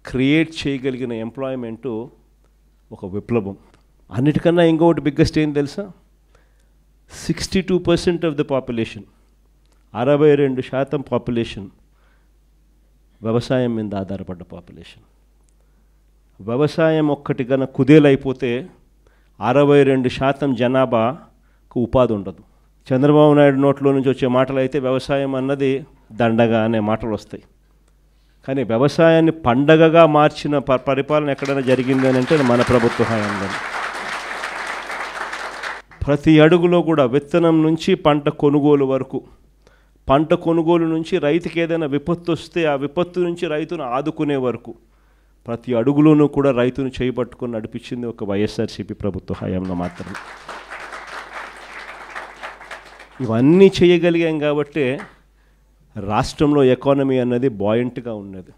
క్రియేట్ చేయగలిగిన ఎంప్లాయ్మెంటు ఒక విప్లవం. అన్నిటికన్నా ఇంకొకటి బిగ్గెస్ట్ ఏం తెలుసా? 62% ఆఫ్ ద పాపులేషన్, 62% పాపులేషన్ వ్యవసాయం మీద ఆధారపడ్డ పాపులేషన్. వ్యవసాయం ఒక్కటి కన్నా కుదేలైపోతే 62% జనాభాకు ఉపాధి ఉండదు. చంద్రబాబు నాయుడు నోట్లో నుంచి వచ్చే మాటలు అయితే వ్యవసాయం అన్నది దండగా అనే మాటలు వస్తాయి. కానీ వ్యవసాయాన్ని పండగగా మార్చిన పరిపాలన ఎక్కడైనా జరిగింది అని అంటే మన ప్రభుత్వ హయాంలో. ప్రతి అడుగులో కూడా విత్తనం నుంచి పంట కొనుగోలు వరకు, పంట కొనుగోలు నుంచి రైతుకి ఏదైనా విపత్తు వస్తే ఆ విపత్తు నుంచి రైతును ఆదుకునే వరకు ప్రతి అడుగులోనూ కూడా రైతును చేపట్టుకొని నడిపించింది ఒక వైఎస్ఆర్సీపీ ప్రభుత్వ హయాంలో మాత్రమే. ఇవన్నీ చేయగలిగాం కాబట్టే రాష్ట్రంలో ఎకానమీ అన్నది బాయింట్గా ఉన్నది.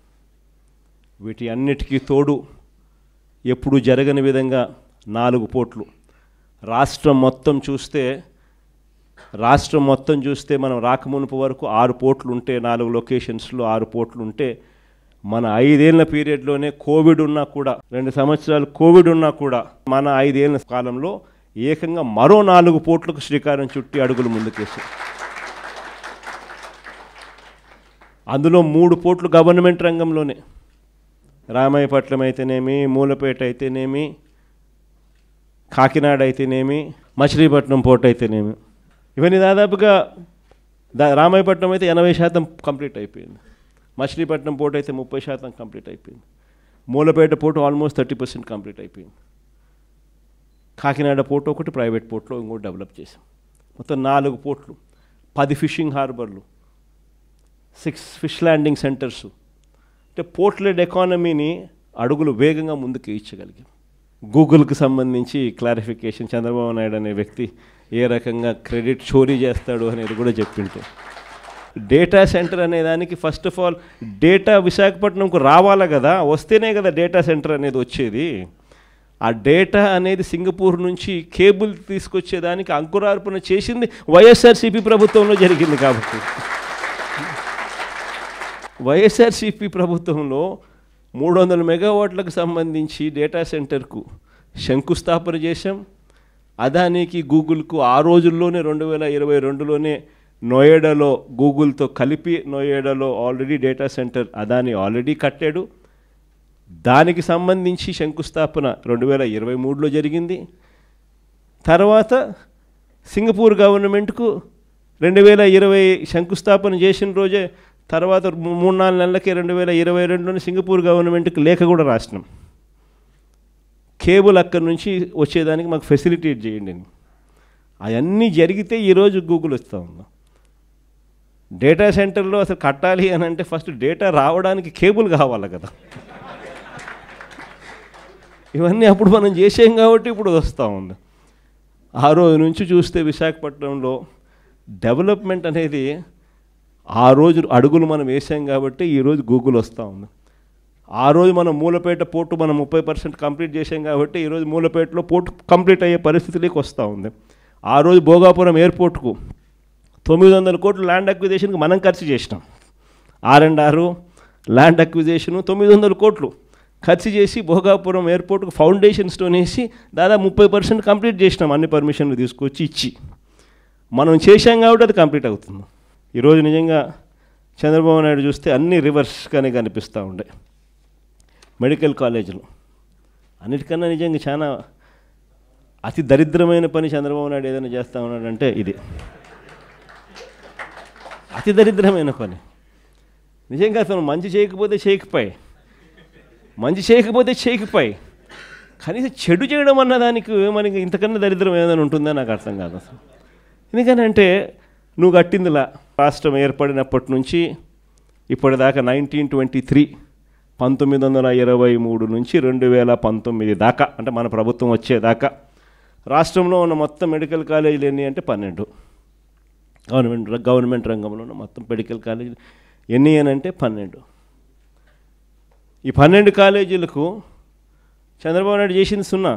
వీటి అన్నిటికీ తోడు ఎప్పుడు జరగని విధంగా 4 పోర్ట్లు రాష్ట్రం మొత్తం చూస్తే మనం రాకమునుపు వరకు 6 పోర్ట్లు ఉంటే, 4 లొకేషన్స్లో 6 పోర్ట్లు ఉంటే, మన 5 ఏళ్ల పీరియడ్లోనే కోవిడ్ ఉన్నా కూడా, 2 సంవత్సరాలు కోవిడ్ ఉన్నా కూడా, మన 5 ఏళ్ల కాలంలో ఏకంగా మరో 4 పోర్ట్లకు శ్రీకారం చుట్టి అడుగులు ముందుకేసి, అందులో 3 పోర్ట్లు గవర్నమెంట్ రంగంలోనే, రామాయపట్నం అయితేనేమి, మూలపేట అయితేనేమి, కాకినాడ అయితేనేమి, మచిలీపట్నం పోర్ట్ అయితేనేమి, ఇవన్నీ దాదాపుగా రామాయపట్నం అయితే 80% కంప్లీట్ అయిపోయింది, మచిలీపట్నం పోర్ట్ అయితే 30% కంప్లీట్ అయిపోయింది, మూలపేట పోర్టు ఆల్మోస్ట్ 30% కంప్లీట్ అయిపోయింది, కాకినాడ పోర్టు ఒకటి ప్రైవేట్ పోర్ట్లో ఇంకోటి డెవలప్ చేసాం. మొత్తం 4 పోర్ట్లు, 10 ఫిషింగ్ హార్బర్లు, 6 ఫిష్ ల్యాండింగ్ సెంటర్స్. అంటే పోర్ట్ లెడ్ ఎకానమీని అడుగులు వేగంగా ముందుకు ఇచ్చగలిగాం. గూగుల్కి సంబంధించి క్లారిఫికేషన్, చంద్రబాబు నాయుడు అనే వ్యక్తి ఏ రకంగా క్రెడిట్ చోరీ చేస్తాడు అనేది కూడా చెప్పింటే, డేటా సెంటర్ అనే దానికి ఫస్ట్ ఆఫ్ ఆల్ డేటా విశాఖపట్నంకు రావాలా కదా, వస్తేనే కదా డేటా సెంటర్ అనేది వచ్చేది. ఆ డేటా అనేది సింగపూర్ నుంచి కేబుల్ తీసుకొచ్చేదానికి అంకురార్పణ చేసింది వైఎస్ఆర్సీపీ ప్రభుత్వంలో జరిగింది. కాబట్టి వైఎస్ఆర్సీపీ ప్రభుత్వంలో 300 మెగావాట్లకు సంబంధించి డేటా సెంటర్కు శంకుస్థాపన చేశాం. అదానికి గూగుల్కు ఆ రోజుల్లోనే 2022లోనే నోయిడాలో గూగుల్తో కలిపి నోయిడాలో already data centre Adani already కట్టాడు. దానికి సంబంధించి శంకుస్థాపన 2023లో జరిగింది. తర్వాత సింగపూర్ గవర్నమెంట్కు 2020 శంకుస్థాపన చేసిన రోజే, తర్వాత 3-4 నెలలకే 2022లోనే సింగపూర్ గవర్నమెంట్కి లేఖ కూడా రాసినాం, కేబుల్ అక్కడి నుంచి వచ్చేదానికి మాకు ఫెసిలిటేట్ చేయండి అని. అవన్నీ జరిగితే ఈరోజు గూగుల్ వస్తూ ఉన్నాం. డేటా సెంటర్లో అసలు కట్టాలి అని అంటే ఫస్ట్ డేటా రావడానికి కేబుల్ కావాలి కదా. ఇవన్నీ అప్పుడు మనం చేసాం కాబట్టి ఇప్పుడు వస్తూ ఉంది. ఆ రోజు నుంచి చూస్తే విశాఖపట్నంలో డెవలప్మెంట్ అనేది ఆ రోజు అడుగులు మనం వేసాం కాబట్టి ఈరోజు గూగుల్ వస్తూ ఉంది. ఆ రోజు మనం మూలపేట పోర్టు మనం 30% కంప్లీట్ చేసాం కాబట్టి ఈరోజు మూలపేటలో పోర్టు కంప్లీట్ అయ్యే పరిస్థితిలోకి వస్తూ ఉంది. ఆ రోజు భోగాపురం ఎయిర్పోర్ట్కు 900 కోట్లు ల్యాండ్ అక్విజిషన్కి మనం ఖర్చు చేసినాం. R&R ల్యాండ్ అక్విజిషను 900 కోట్లు ఖర్చు చేసి భోగాపురం ఎయిర్పోర్ట్కు ఫౌండేషన్ స్టోన్ వేసి దాదాపు 30% కంప్లీట్ చేసినాం, అన్ని పర్మిషన్లు తీసుకొచ్చి ఇచ్చి. మనం చేశాం కాబట్టి అది కంప్లీట్ అవుతుంది. ఈరోజు నిజంగా చంద్రబాబు నాయుడు చూస్తే అన్నీ రివర్స్గానే కనిపిస్తూ ఉండే. మెడికల్ కాలేజీలు అన్నిటికన్నా నిజంగా చాలా అతి దరిద్రమైన పని చంద్రబాబు నాయుడు ఏదైనా చేస్తూ ఉన్నాడంటే ఇది అతి దరిద్రమైన పని. నిజంగా అతను మంచి చేయకపోతే చేయకపోయి కనీసం చెడు చేయడం అన్న దానికి మనకి ఇంతకన్నా దరిద్రం ఏదైనా ఉంటుందో నాకు అర్థం కాదు అసలు. ఎందుకనంటే నువ్వు కట్టిందిలా రాష్ట్రం ఏర్పడినప్పటి నుంచి ఇప్పటిదాకా 1923 1923 నుంచి 2019 దాకా, అంటే మన ప్రభుత్వం వచ్చేదాకా రాష్ట్రంలో ఉన్న మొత్తం మెడికల్ కాలేజీలు ఎన్ని అంటే 12. గవర్నమెంట్ రంగంలో ఉన్న మొత్తం మెడికల్ కాలేజీలు ఎన్ని అని అంటే 12. ఈ 12 కాలేజీలకు చంద్రబాబు నాయుడు చేసింది 0.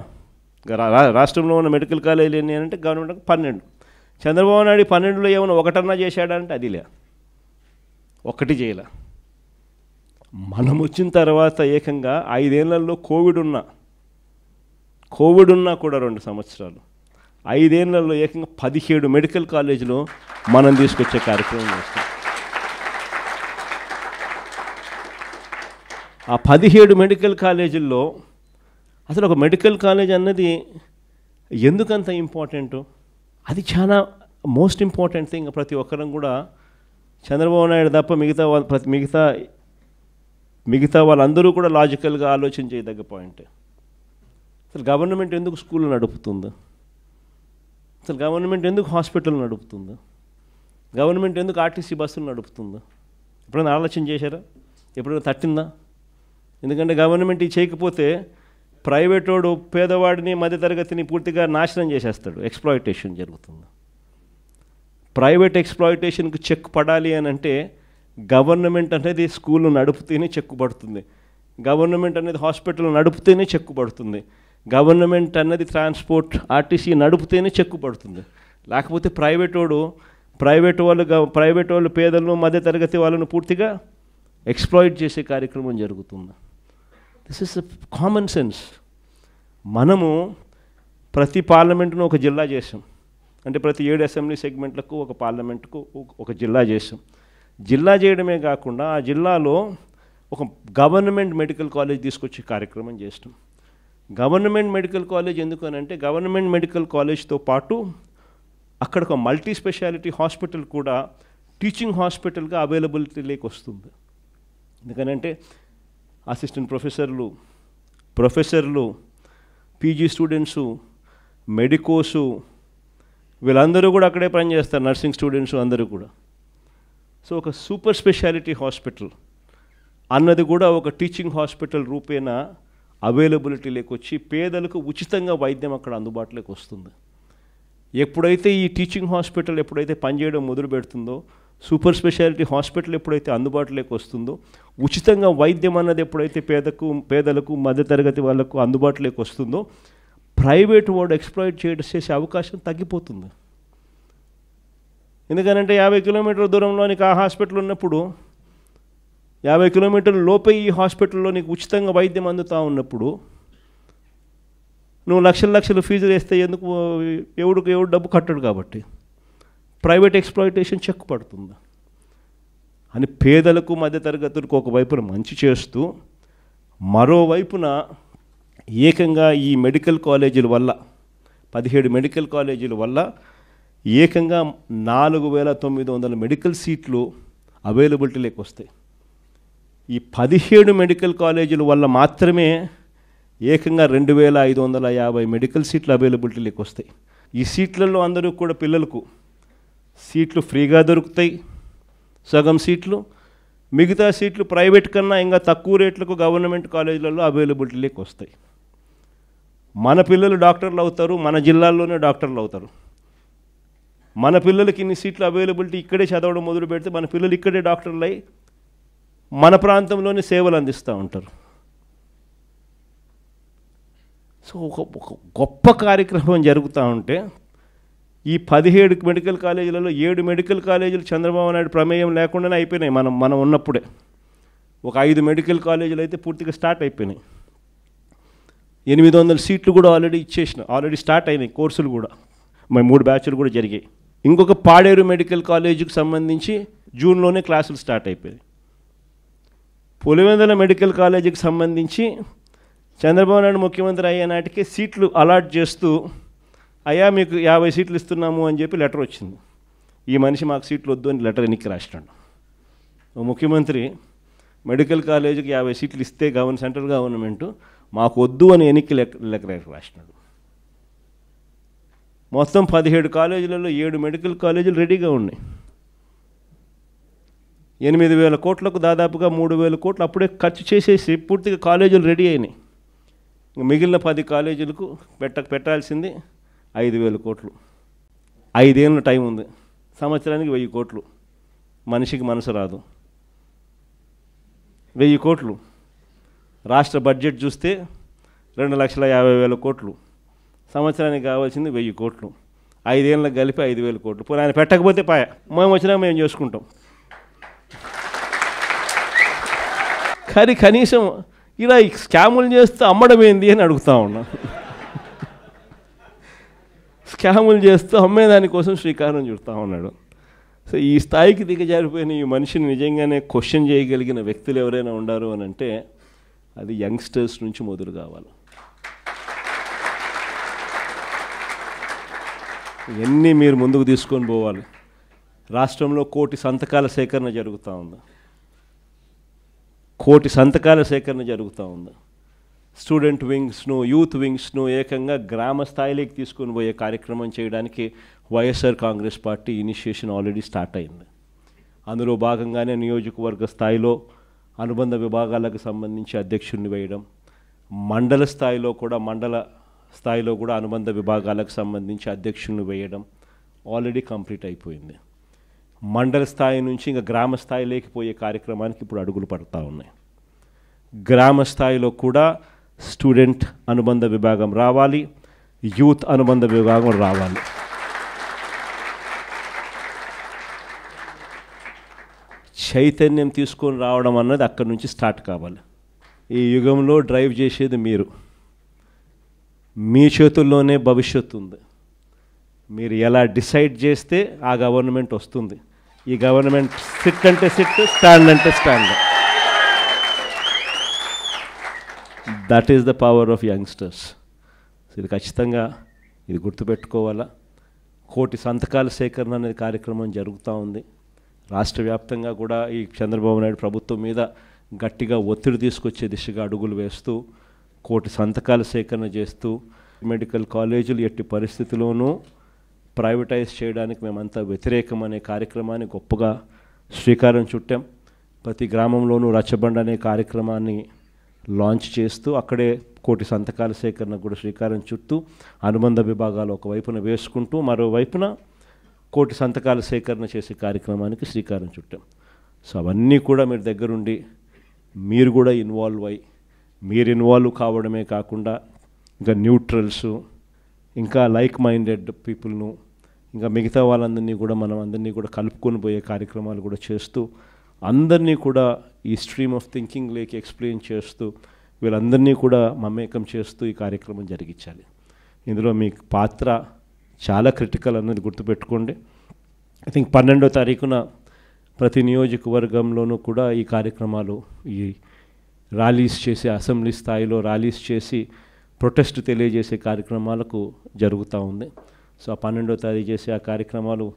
రాష్ట్రంలో ఉన్న మెడికల్ కాలేజీలు ఎన్ని అని అంటే గవర్నమెంట్ 12. చంద్రబాబు నాయుడు 12లో ఏమైనా ఒకటన్నా చేశాడంటే అది లే, ఒక్కటి చేయలే. మనం వచ్చిన తర్వాత ఏకంగా 5 ఏళ్లలో కోవిడ్ ఉన్న కోవిడ్ ఉన్నా కూడా 2 సంవత్సరాలు, 5 ఏళ్లలో ఏకంగా 17 మెడికల్ కాలేజీలు మనం తీసుకొచ్చే కార్యక్రమం చేస్తాం. ఆ 17 మెడికల్ కాలేజీల్లో అసలు ఒక మెడికల్ కాలేజ్ అన్నది ఎందుకంత ఇంపార్టెంటు, అది చాలా మోస్ట్ ఇంపార్టెంట్ థింగ్. ప్రతి ఒక్కరం కూడా చంద్రబాబు నాయుడు తప్ప మిగతా వాళ్ళందరూ కూడా లాజికల్గా ఆలోచన చేయదగ్గ పాయింట్. అసలు గవర్నమెంట్ ఎందుకు స్కూల్ నడుపుతుందో, అసలు గవర్నమెంట్ ఎందుకు హాస్పిటల్ నడుపుతుందో, గవర్నమెంట్ ఎందుకు ఆర్టీసీ బస్సులు నడుపుతుందో ఎప్పుడైనా ఆలోచన చేశారా? ఎప్పుడైనా తట్టిందా? ఎందుకంటే గవర్నమెంట్ ఇది చేయకపోతే ప్రైవేట్ వాడు పేదవాడిని మధ్యతరగతిని పూర్తిగా నాశనం చేసేస్తాడు. ఎక్స్ప్లాయిటేషన్ జరుగుతుంది. ప్రైవేట్ ఎక్స్ప్లాయిటేషన్కి చెక్ పడాలి అని అంటే గవర్నమెంట్ అనేది స్కూల్ నడుపుతేనే చెక్కు పడుతుంది, గవర్నమెంట్ అనేది హాస్పిటల్ నడుపుతేనే చెక్కు పడుతుంది, గవర్నమెంట్ అన్నది ట్రాన్స్పోర్ట్ ఆర్టీసీ నడుపుతేనే చెక్కు పడుతుంది. లేకపోతే ప్రైవేట్ వాళ్ళు పేదలను మధ్యతరగతి వాళ్ళను పూర్తిగా ఎక్స్ప్లాయిట్ చేసే కార్యక్రమం జరుగుతుంది. This is common sense. మనము ప్రతి పార్లమెంటును ఒక జిల్లా చేసాం, అంటే ప్రతి 7 అసెంబ్లీ సెగ్మెంట్లకు ఒక పార్లమెంటుకు ఒక జిల్లా చేసాం. జిల్లా చేయడమే కాకుండా ఆ జిల్లాలో ఒక గవర్నమెంట్ మెడికల్ కాలేజ్ తీసుకొచ్చే కార్యక్రమం చేస్తాం. గవర్నమెంట్ మెడికల్ కాలేజ్ ఎందుకనంటే గవర్నమెంట్ మెడికల్ కాలేజ్తో పాటు అక్కడ ఒక మల్టీ స్పెషాలిటీ హాస్పిటల్ కూడా టీచింగ్ హాస్పిటల్గా అవైలబిలిటీలోకి వస్తుంది. ఎందుకనంటే అసిస్టెంట్ ప్రొఫెసర్లు, పీజీ స్టూడెంట్సు, మెడికోసు వీళ్ళందరూ కూడా అక్కడే పనిచేస్తారు, నర్సింగ్ స్టూడెంట్స్ అందరూ కూడా. సో ఒక సూపర్ స్పెషాలిటీ హాస్పిటల్ అన్నది కూడా ఒక టీచింగ్ హాస్పిటల్ రూపేణ అవైలబిలిటీలోకి వచ్చి పేదలకు ఉచితంగా వైద్యం అక్కడ అందుబాటులోకి వస్తుంది. ఎప్పుడైతే ఈ టీచింగ్ హాస్పిటల్ ఎప్పుడైతే పనిచేయడం మొదలు పెడుతుందో, సూపర్ స్పెషాలిటీ హాస్పిటల్ ఎప్పుడైతే అందుబాటులోకి వస్తుందో, ఉచితంగా వైద్యం అన్నది ఎప్పుడైతే పేదలకు మధ్యతరగతి వాళ్ళకు అందుబాటులోకి వస్తుందో, ప్రైవేట్ వాడు ఎక్స్ప్లాయిట్ చేసే అవకాశం తగ్గిపోతుంది. ఎందుకనంటే 50 కిలోమీటర్ల దూరంలో నీకు ఆ హాస్పిటల్ ఉన్నప్పుడు 50 కిలోమీటర్ల లోపే ఈ హాస్పిటల్లో నీకు ఉచితంగా వైద్యం అందుతూ ఉన్నప్పుడు నువ్వు లక్షలు ఫీజులు వేస్తే ఎందుకు ఎవడు డబ్బు కట్టడు. కాబట్టి ప్రైవేట్ ఎక్స్ప్లాయిటేషన్ చెక్ పడుతుంది అని పేదలకు మధ్యతరగతులకు ఒకవైపున మంచి చేస్తూ, మరోవైపున ఏకంగా ఈ మెడికల్ కాలేజీల వల్ల 17 మెడికల్ కాలేజీల వల్ల ఏకంగా 4900 మెడికల్ సీట్లు అవైలబిలిటీలోకి వస్తాయి. ఈ 17 మెడికల్ కాలేజీల వల్ల మాత్రమే ఏకంగా 2550 మెడికల్ సీట్లు అవైలబిలిటీలోకి వస్తాయి. ఈ సీట్లలో అందరూ కూడా పిల్లలకు సీట్లు ఫ్రీగా దొరుకుతాయి, సగం సీట్లు. మిగతా సీట్లు ప్రైవేట్ కన్నా ఇంకా తక్కువ రేట్లకు గవర్నమెంట్ కాలేజీలలో అవైలబిలిటీలోకి వస్తాయి. మన పిల్లలు డాక్టర్లు అవుతారు, మన జిల్లాల్లోనే డాక్టర్లు అవుతారు. మన పిల్లలకి ఇన్ని సీట్లు అవైలబిలిటీ ఇక్కడే చదవడం మొదలు పెడితే మన పిల్లలు ఇక్కడే డాక్టర్లు అయి మన ప్రాంతంలోనే సేవలు అందిస్తూ ఉంటారు. సో ఒక గొప్ప కార్యక్రమం జరుగుతూ ఉంటే ఈ 17 మెడికల్ కాలేజీలలో 7 మెడికల్ కాలేజీలు చంద్రబాబు నాయుడు ప్రమేయం లేకుండానే అయిపోయినాయి. మనం ఉన్నప్పుడే ఒక 5 మెడికల్ కాలేజీలు అయితే పూర్తిగా స్టార్ట్ అయిపోయినాయి. 800 సీట్లు కూడా ఆల్రెడీ స్టార్ట్ అయినాయి. కోర్సులు కూడా 3 బ్యాచ్లు కూడా జరిగాయి. ఇంకొక పాడేరు మెడికల్ కాలేజీకి సంబంధించి జూన్లోనే క్లాసులు స్టార్ట్ అయిపోయాయి. పులివెందుల మెడికల్ కాలేజీకి సంబంధించి చంద్రబాబు నాయుడు ముఖ్యమంత్రి అయ్యే నాటికి సీట్లు అలాట్ చేస్తూ, అయ్యా మీకు 50 సీట్లు ఇస్తున్నాము అని చెప్పి లెటర్ వచ్చింది. ఈ మనిషి మాకు సీట్లు వద్దు అని లెటర్ ఎన్నికి రాసినాడు. ముఖ్యమంత్రి మెడికల్ కాలేజీకి 50 సీట్లు ఇస్తే సెంట్రల్ గవర్నమెంట్ మాకు వద్దు అని ఎన్నికి లెటర్ రాసినాడు. మొత్తం 17 కాలేజీలలో 7 మెడికల్ కాలేజీలు రెడీగా ఉన్నాయి. 8,000 కోట్లకు దాదాపుగా 3,000 కోట్లు అప్పుడే ఖర్చు చేసేసి పూర్తిగా కాలేజీలు రెడీ అయినాయి. మిగిలిన 10 కాలేజీలకు పెట్టాల్సింది 5,000 కోట్లు. 5 ఏళ్ళ టైం ఉంది. సంవత్సరానికి 1,000 కోట్లు. మనిషికి మనసు రాదు. 1,000 కోట్లు. రాష్ట్ర బడ్జెట్ చూస్తే 2,50,000 కోట్లు. సంవత్సరానికి కావాల్సింది 1,000 కోట్లు. 5 ఏళ్ళకి కలిపి 5,000 కోట్లు. పోనీ ఆయన పెట్టకపోతే పాయ, మేము వచ్చినా మేము చేసుకుంటాం. కానీ కనీసం ఇలా స్కాములు చేస్తూ అమ్మడం ఏంది అని అడుగుతా ఉన్నా. స్కాములు చేస్తూ అమ్మేదానికోసం శ్రీకారం చుడతా ఉన్నాడు. సో ఈ స్థాయికి దిగజారిపోయిన ఈ మనిషిని నిజంగానే క్వశ్చన్ చేయగలిగిన వ్యక్తులు ఎవరైనా ఉండారు అని అంటే అది యంగ్స్టర్స్ నుంచి మొదలు కావాలి. ఇవన్నీ మీరు ముందుకు తీసుకొని పోవాలి. రాష్ట్రంలో 1 కోటి సంతకాల సేకరణ జరుగుతూ ఉంది. 1 కోటి సంతకాల సేకరణ జరుగుతూ ఉంది. స్టూడెంట్ వింగ్స్ను, యూత్ వింగ్స్ను ఏకంగా గ్రామ స్థాయిలోకి తీసుకొని పోయే కార్యక్రమం చేయడానికి YSR Congress party initiation already start అయింది. అందులో భాగంగానే నియోజకవర్గ స్థాయిలో అనుబంధ విభాగాలకు సంబంధించి అధ్యక్షుడిని వేయడం, మండల స్థాయిలో కూడా అనుబంధ విభాగాలకు సంబంధించి అధ్యక్షుడిని వేయడం ఆల్రెడీ కంప్లీట్ అయిపోయింది. మండల స్థాయి నుంచి ఇంకా గ్రామ స్థాయిలోకి పోయే కార్యక్రమానికి ఇప్పుడు అడుగులు పడుతూ ఉన్నాయి. గ్రామ స్థాయిలో కూడా స్టూడెంట్ అనుబంధ విభాగం రావాలి, యూత్ అనుబంధ విభాగం రావాలి. చైతన్యం తీసుకొని రావడం అన్నది అక్కడి నుంచి స్టార్ట్ కావాలి. ఈ యుగంలో డ్రైవ్ చేసేది మీరు. మీ చేతుల్లోనే భవిష్యత్తు ఉంది. మీరు ఎలా డిసైడ్ చేస్తే ఆ గవర్నమెంట్ వస్తుంది. ఈ గవర్నమెంట్ సిట్ అంటే సిట్, స్టాండ్ అంటే stand. That is the power of youngsters. ఇది ఖచ్చితంగా ఇది గుర్తుపెట్టుకోవాలా. 1 కోటి సంతకాల సేకరణ అనేది కార్యక్రమం జరుగుతూ ఉంది. రాష్ట్ర వ్యాప్తంగా కూడా ఈ చంద్రబాబు నాయుడు ప్రభుత్వం మీద గట్టిగా ఒత్తిడి తీసుకొచ్చే దిశగా అడుగులు వేస్తూ 1 కోటి సంతకాల సేకరణ చేస్తూ మెడికల్ కాలేజీలు ఎట్టి పరిస్థితుల్లోనూ ప్రైవేటైజ్ చేయడానికి మేమంతా వ్యతిరేకం అనే కార్యక్రమాన్ని గొప్పగా శ్రీకారం చుట్టాం. ప్రతి గ్రామంలోనూ రచ్చబండ అనే కార్యక్రమాన్ని లాంచ్ చేస్తూ అక్కడే 1 కోటి సంతకాల సేకరణ కూడా శ్రీకారం చుట్టూ అనుబంధ విభాగాలు ఒకవైపున వేసుకుంటూ మరోవైపున 1 కోటి సంతకాల సేకరణ చేసే కార్యక్రమానికి శ్రీకారం చుట్టాం. సో అవన్నీ కూడా మీరు దగ్గరుండి మీరు కూడా ఇన్వాల్వ్ అయ్యి, మీరు ఇన్వాల్వ్ కావడమే కాకుండా ఇంకా న్యూట్రల్స్, ఇంకా లైక్ మైండెడ్ పీపుల్ను, ఇంకా మిగతా వాళ్ళందరినీ కూడా మనం అందరినీ కూడా కలుపుకొని పోయే కార్యక్రమాలు కూడా చేస్తూ అందరినీ కూడా ఈ స్ట్రీమ్ ఆఫ్ థింకింగ్ లేకి ఎక్స్ప్లెయిన్ చేస్తూ వీళ్ళందరినీ కూడా మమేకం చేస్తూ ఈ కార్యక్రమం జరిగించాలి. ఇందులో మీ పాత్ర చాలా క్రిటికల్ అన్నది గుర్తుపెట్టుకోండి. ఐ థింక్ 12వ తారీఖున ప్రతి నియోజకవర్గంలోనూ కూడా ఈ కార్యక్రమాలు, ఈ ర్యాలీస్ చేసి, అసెంబ్లీ స్థాయిలో ర్యాలీస్ చేసి ప్రొటెస్ట్ తెలియజేసే కార్యక్రమాలకు జరుగుతూ ఉంది. సో ఆ 12వ తారీఖు చేసే ఆ కార్యక్రమాలు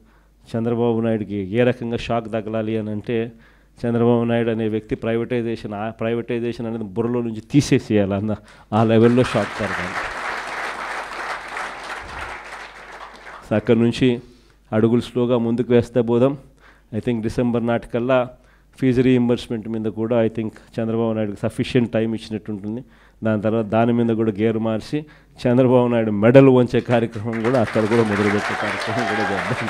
చంద్రబాబు నాయుడుకి ఏ రకంగా షాక్ తగలాలి అని అంటే, చంద్రబాబు నాయుడు అనే వ్యక్తి ప్రైవేటైజేషన్ అనేది బుర్రలో నుంచి తీసేసేయాలన్న ఆ లెవెల్లో షాక్ తరగాలి. సో అక్కడి నుంచి అడుగులు స్లోగా ముందుకు వేస్తే పోదాం. ఐ థింక్ డిసెంబర్ నాటికల్లా ఫీజు రీయింబర్స్మెంట్ మీద కూడా ఐ థింక్ చంద్రబాబు నాయుడుకి సఫిషియెంట్ టైం ఇచ్చినట్టుంటుంది. దాని తర్వాత దాని మీద కూడా గేరు మార్చి చంద్రబాబు నాయుడు మెడల్ వంచే కార్యక్రమం కూడా అక్కడ కూడా మొదలుపెట్టే కార్యక్రమం కూడా చేద్దాం.